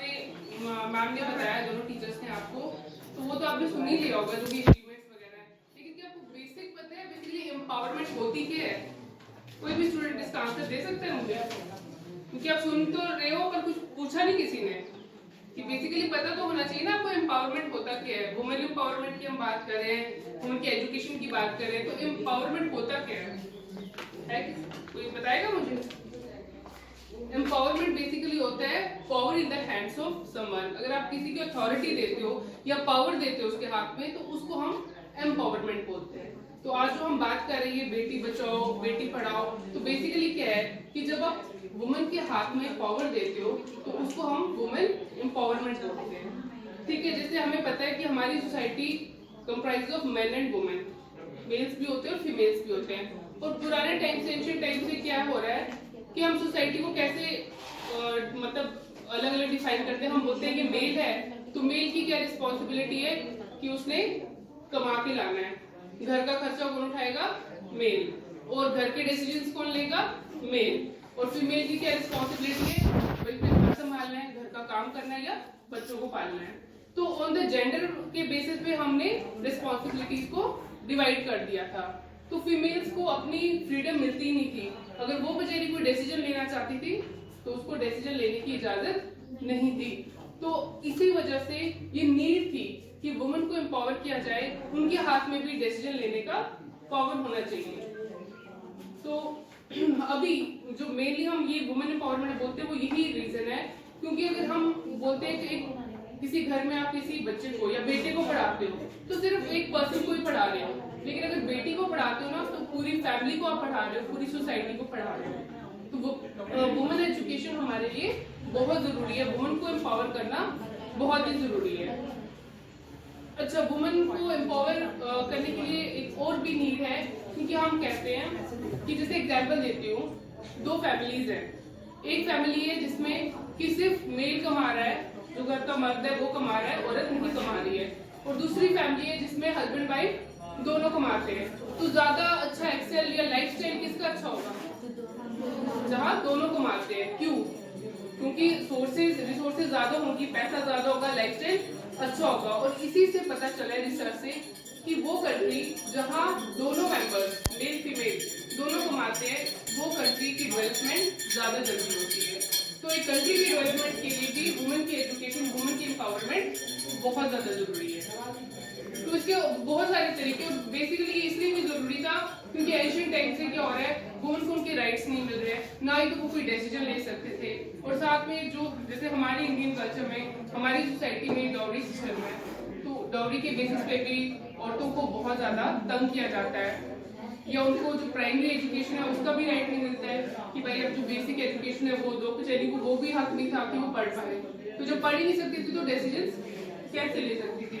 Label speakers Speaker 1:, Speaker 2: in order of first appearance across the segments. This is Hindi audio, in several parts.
Speaker 1: आपने मैम ने बताया, दोनों टीचर्स ने आपको, तो वो तो आपने सुन ही लिया होगा जो भी अचीवमेंट्स वगैरह है, लेकिन क्या आपको बेसिक पता है बेसिकली एम्पावरमेंट होती क्या है? कोई भी स्टूडेंट इसका आंसर दे सकता है मुझे? क्योंकि आप सुन तो रहे हो पर कुछ पूछा नहीं किसी ने कि बेसिकली पता तो होना चाहिए ना आपको एम्पावरमेंट होता क्या है। वुमेन एम्पावरमेंट की हम बात करें, उनकी एजुकेशन की बात करें, तो एम्पावरमेंट होता क्या है कोई बताएगा मुझे? एम्पावरमेंट बेसिकली होता है power in the hands of someone. अगर आप किसी की अथॉरिटी देते हो या पावर देते हो उसके हाथ में, तो उसको हम एम्पावरमेंट बोलते हैं। तो आज जो हम बात कर रहे हैं बेटी बचाओ बेटी पढ़ाओ, तो बेसिकली क्या है कि जब आप वुमेन के हाथ में पावर देते हो तो उसको हम वुमेन एम्पावरमेंट बोलते हैं। ठीक है, जैसे हमें पता है कि हमारी society comprise of men and women, males भी होते हैं और फीमेल्स भी होते हैं। और पुराने टाइम से, एंशिएंट टाइम से क्या हो रहा है कि हम सोसाइटी को कैसे मतलब अलग अलग डिफाइन करते हैं। हम बोलते हैं कि मेल है तो मेल की क्या रिस्पॉन्सिबिलिटी है कि उसने कमा के लाना है, घर का खर्चा कौन उठाएगा? मेल। और घर के डिसीजंस कौन लेगा? मेल। और फीमेल की क्या रिस्पॉन्सिबिलिटी है? भाई घर संभालना है, घर का काम करना है या बच्चों को पालना है। तो ऑन द जेंडर के बेसिस पे हमने रिस्पॉन्सिबिलिटीज को डिवाइड कर दिया था। तो फीमेल्स को अपनी फ्रीडम मिलती ही नहीं थी। अगर वो बेचारी कोई डिसीजन लेना चाहती थी तो उसको डिसीजन लेने की इजाजत नहीं थी। तो इसी वजह से ये नीड थी कि वुमेन को एम्पावर किया जाए, उनके हाथ में भी डिसीजन लेने का पावर होना चाहिए। तो अभी जो मेनली हम ये वुमेन एम्पावरमेंट बोलते हैं वो यही रीजन है, क्योंकि अगर हम बोलते हैं कि किसी घर में आप किसी बच्चे को या बेटे को पढ़ाते हो तो सिर्फ एक पर्सन को ही पढ़ा रहे हो, लेकिन अगर बेटी को पढ़ाते हो ना तो पूरी फैमिली को आप पढ़ा रहे हो, पूरी सोसाइटी को पढ़ा रहे हो। तो वो वुमेन एजुकेशन हमारे लिए बहुत जरूरी है, वुमेन को एम्पावर करना बहुत ही जरूरी है। अच्छा, वुमेन को एम्पावर करने के लिए एक और भी नीड है, क्योंकि हम कहते हैं कि जैसे एग्जाम्पल देती हूँ, दो फैमिलीज हैं। एक फैमिली है जिसमें कि सिर्फ मेल कमा रहा है, जो घर का मर्द है वो कमा रहा है, औरत नहीं कमा रही है। और दूसरी फैमिली है जिसमें हस्बैंड वाइफ दोनों कमाते हैं। तो ज्यादा अच्छा एक्सेल या लाइफस्टाइल किसका अच्छा होगा? जहाँ दोनों कमाते हैं। क्यों? क्योंकि रिसोर्सेज ज्यादा होंगी, पैसा ज्यादा होगा, लाइफस्टाइल अच्छा होगा। और इसी से पता चला है रिसर्च से कि वो कंट्री जहाँ दोनों मेंबर्स मेल फीमेल दोनों कमाते हैं, वो कंट्री की डेवलपमेंट ज्यादा जल्दी होती है। तो एक कंट्री की डेवलपमेंट के लिए भी वुमेन की एजुकेशन, वुमेन की एम्पावरमेंट बहुत ज्यादा जरूरी है। तो इसके बहुत सारे तरीके, बेसिकली इसलिए भी जरूरी था क्योंकि एशियन टाइम से क्या हो रहा है, वुमेन को उनके राइट्स नहीं मिल रहे, ना ही तो वो कोई डिसीजन ले सकते थे। और साथ में जो जैसे हमारे इंडियन कल्चर में, हमारी सोसाइटी में डाउरी सिस्टम है, तो डाउरी के बेसिस पे भी औरतों को बहुत ज्यादा तंग किया जाता है, या उनको जो प्राइमरी एजुकेशन है उसका भी राइट नहीं मिलता है कि भाई अब जो बेसिक एजुकेशन है वो दो, बेचारी को वो भी हक नहीं था कि वो पढ़ पाए। तो जब पढ़ ही नहीं सकती थी तो डिसीजन कैसे ले सकती थी?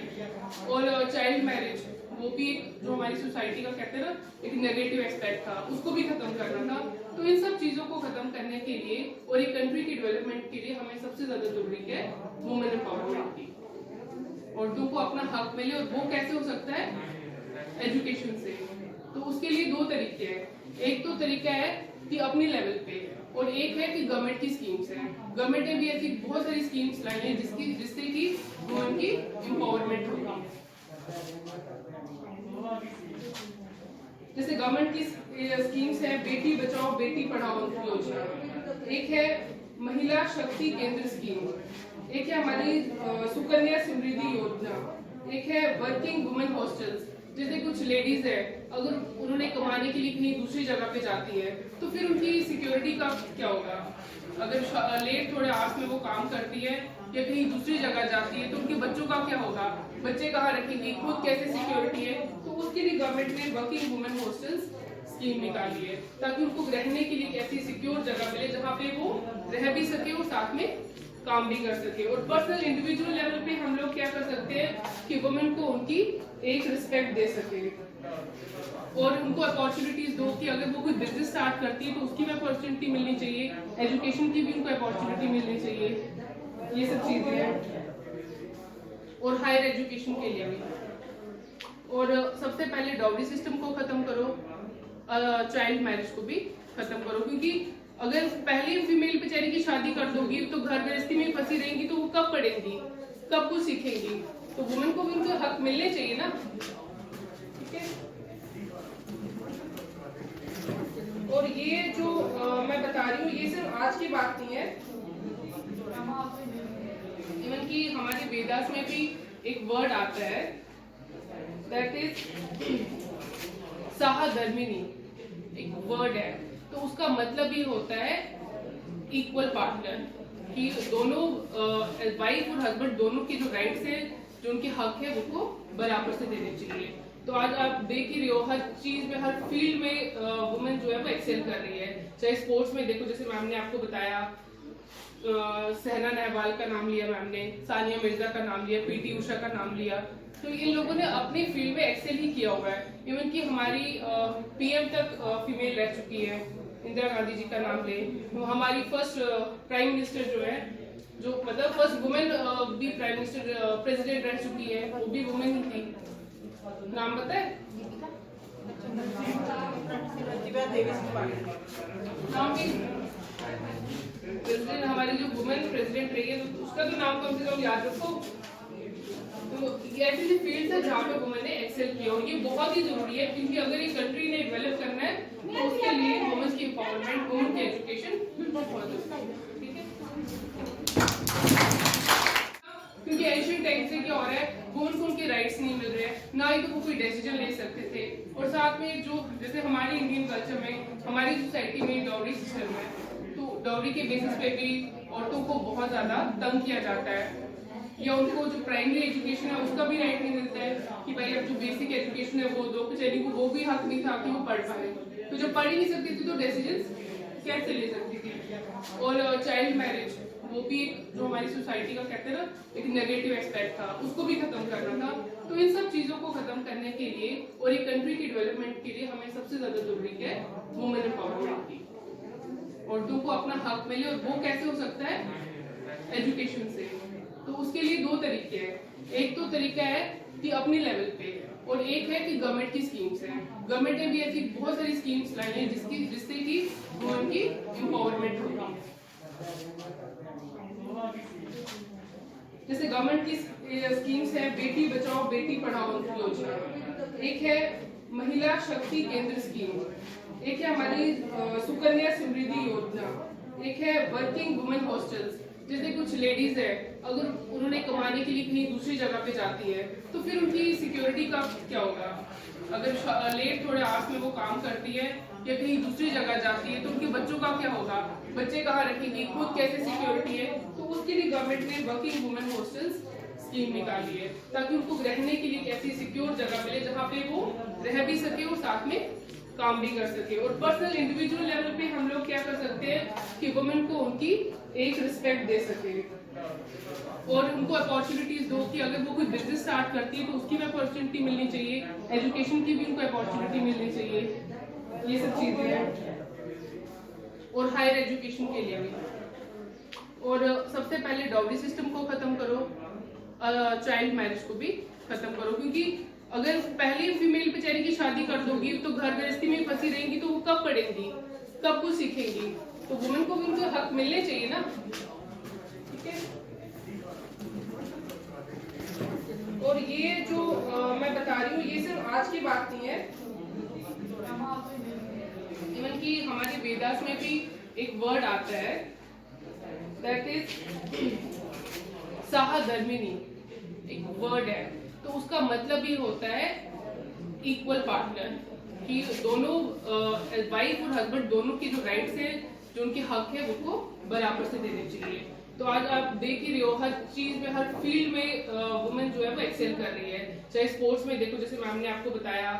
Speaker 1: और चाइल्ड मैरिज, वो भी जो हमारी सोसाइटी का कहते हैं ना एक नेगेटिव एस्पेक्ट था, उसको भी खत्म करना था। तो इन सब चीजों को खत्म करने के लिए और एक कंट्री की डेवलपमेंट के लिए हमें सबसे ज्यादा जरूरी है वुमेन एम्पावरमेंट की। औरतों को अपना हक मिले, और वो कैसे हो सकता है? एजुकेशन से। तो उसके लिए दो तरीके हैं। एक तो तरीका है कि अपनी लेवल पे, और एक है कि गवर्नमेंट की स्कीम्स हैं। गवर्नमेंट ने भी ऐसी बहुत सारी स्कीम्स लाई हैं जिससे कि वुमेन की एम्पावरमेंट होगी। जैसे गवर्नमेंट की स्कीम्स है बेटी बचाओ बेटी पढ़ाओ योजना, एक है महिला शक्ति केंद्र स्कीम, एक है हमारी सुकन्या समृद्धि योजना, एक है वर्किंग वुमेन हॉस्टल्स। जैसे कुछ लेडीज है, अगर उन्होंने कमाने के लिए कहीं दूसरी जगह पे जाती है तो फिर उनकी सिक्योरिटी का क्या होगा? अगर लेट थोड़े आवर्स में वो काम करती है या कहीं दूसरी जगह जाती है तो उनके बच्चों का क्या होगा? बच्चे कहाँ रखेंगी? खुद कैसे सिक्योरिटी है? तो उसके लिए गवर्नमेंट ने वर्किंग वुमेन हॉस्टल्स स्कीम निकाली है, ताकि उनको रहने के लिए ऐसी सिक्योर जगह मिले जहाँ पे वो रह भी सके और साथ में काम भी कर सके। और पर्सनल इंडिविजुअल लेवल पे हम लोग क्या कर सकते हैं कि वुमेन को उनकी एक रिस्पेक्ट दे सके, और उनको अपॉर्चुनिटीज दो कि अगर वो कोई बिजनेस स्टार्ट करती है तो उसकी भी अपॉर्चुनिटी मिलनी चाहिए, एजुकेशन की भी उनको अपॉर्चुनिटी मिलनी चाहिए। ये सब चीजें हैं। और हायर एजुकेशन के लिए भी। और सबसे पहले डाउरी सिस्टम को खत्म करो, चाइल्ड मैरिज को भी खत्म करो, क्योंकि अगर पहले फीमेल बेचारी की शादी कर दोगी तो घर गृहस्थी में फंसी रहेंगी, तो वो कब पढ़ेंगी, कब कुछ सीखेंगी? तो वुमेन को भी उनके हक मिलने चाहिए ना। ठीक है। और ये जो मैं बता रही हूँ, ये सिर्फ आज की बात नहीं है, इवन कि हमारे वेदास में भी एक वर्ड आता है, दैट इज सहधर्मिणी, एक वर्ड है। तो उसका मतलब ही होता है इक्वल पार्टनर, कि दोनों वाइफ और हस्बैंड दोनों की जो राइट्स है, जो उनके हक है, उनको बराबर से देने चाहिए। तो आज आप देख ही रहे हो, हर चीज में, हर फील्ड में वुमेन जो है वो एक्सेल कर रही है। चाहे स्पोर्ट्स में देखो, जैसे मैम ने आपको बताया, सहना नेहवाल का नाम लिया मैम ने, सानिया मिर्जा का नाम लिया, पीटी उषा का नाम लिया। तो इन लोगों ने अपनी फील्ड में एक्सेल ही किया हुआ है। इवन कि हमारी पीएम तक फीमेल रह चुकी है, इंदिरा गांधी जी का नाम ले, तो हमारी फर्स्ट प्राइम मिनिस्टर जो है, जो मतलब फर्स्ट वुमेन भी प्राइम मिनिस्टर प्रेसिडेंट रह चुकी है, वो भी वुमेन ही थी। नाम पता है? नाम भी प्रेसिडेंट, हमारी जो वुमेन प्रेसिडेंट रही है, तो उसका तो नाम कम से कम याद रखो। तो ये ऐसी फील्ड है जहाँ पे वुमेन ने एक्सेल किया, और ये बहुत ही जरूरी है, क्योंकि अगर ये कंट्री ने डेवलप करना है तो उसके लिए वुमेन की एम्पावरमेंट, वुमेन की एजुकेशन बहुत जरूरी है। ठीक है। क्योंकि एंशिएंट टाइम से क्या हो रहा है, वुमेन को उनके राइट्स नहीं मिल रहे हैं, ना ही तो वो कोई डिसीजन ले सकते थे। और साथ में जो, जैसे हमारे इंडियन कल्चर में, हमारी सोसाइटी में डाउरी सिस्टम है, तो डाउरी के बेसिस पे भी औरतों को बहुत ज्यादा तंग किया जाता है, या उनको जो प्राइमरी एजुकेशन है उसका भी राइट नहीं मिलता है, कि भाई अब जो बेसिक एजुकेशन है वो दो, बेचारी को वो भी हक नहीं था कि वो पढ़ पाए। तो जब पढ़ ही नहीं सकती थी तो डिसीजन कैसे ले सकती थी? और चाइल्ड मैरिज, वो भी एक जो हमारी सोसाइटी का कहते हैं ना, एक नेगेटिव एस्पेक्ट था, उसको भी खत्म करना था। तो इन सब चीजों को खत्म करने के लिए और एक कंट्री की डेवलपमेंट के लिए हमें सबसे ज्यादा जरूरी है वुमेन एम्पावरमेंट की। औरतों को अपना हक मिले, और वो कैसे हो सकता है? एजुकेशन से। तो उसके लिए दो तरीके हैं। एक तो तरीका है कि अपने लेवल पे, और एक है कि गवर्नमेंट की स्कीम्स हैं। गवर्नमेंट ने भी ऐसी बहुत सारी स्कीम्स लाई हैं जिससे कि वुमेन की एम्पावरमेंट होगी। जैसे गवर्नमेंट की स्कीम्स है, बेटी बचाओ बेटी पढ़ाओ योजना, एक है महिला शक्ति केंद्र स्कीम, एक है हमारी सुकन्या समृद्धि योजना, एक है वर्किंग वुमेन हॉस्टल्स। जैसे कुछ लेडीज है, अगर उन्होंने कमाने के लिए कहीं दूसरी जगह पे जाती है, तो फिर उनकी सिक्योरिटी का क्या होगा? अगर लेट थोड़े आवर्स में वो काम करती है या कहीं दूसरी जगह जाती है, तो उनके बच्चों का क्या होगा? बच्चे कहाँ रखेंगी, खुद कैसे सिक्योरिटी है? तो उसके लिए गवर्नमेंट ने वर्किंग वुमेन हॉस्टल्स स्कीम निकाली है, ताकि उनको रहने के लिए ऐसी सिक्योर जगह मिले जहाँ पे वो रह भी सके और साथ में काम भी कर सके। और पर्सनल इंडिविजुअल लेवल पे हम लोग क्या कर सकते हैं कि वुमेन को उनकी एक रिस्पेक्ट दे सके, और उनको अपॉर्चुनिटीज दो, कि अगर वो कोई बिजनेस स्टार्ट करती है तो उसकी भी अपॉर्चुनिटी मिलनी चाहिए, एजुकेशन की भी उनको अपॉर्चुनिटी मिलनी चाहिए, ये सब चीजें हैं। और हायर एजुकेशन के लिए भी। और सबसे पहले डाउरी सिस्टम को खत्म करो, चाइल्ड मैरिज को भी खत्म करो, क्योंकि अगर पहले फीमेल बेचारी की शादी कर दोगी तो घर गृहस्थी में फंसी रहेंगी, तो वो कब पढ़ेंगी, कब कुछ सीखेंगी? तो वुमेन को भी उनके हक मिलने चाहिए ना। ठीक है। और ये जो मैं बता रही हूँ, ये सिर्फ आज की बात नहीं है, इवन कि हमारे वेदास में भी एक वर्ड आता है, दैट इज सहधर्मिणी, एक वर्ड है। तो उसका मतलब ही होता है इक्वल पार्टनर, कि दोनों वाइफ और हस्बैंड दोनों की जो राइट्स है, जो उनके हक है, उनको बराबर से देने चाहिए। तो आज आप देख ही रहे हो, हर चीज में, हर फील्ड में वुमेन जो है वो एक्सेल कर रही है। चाहे स्पोर्ट्स में देखो, जैसे मैम ने आपको बताया,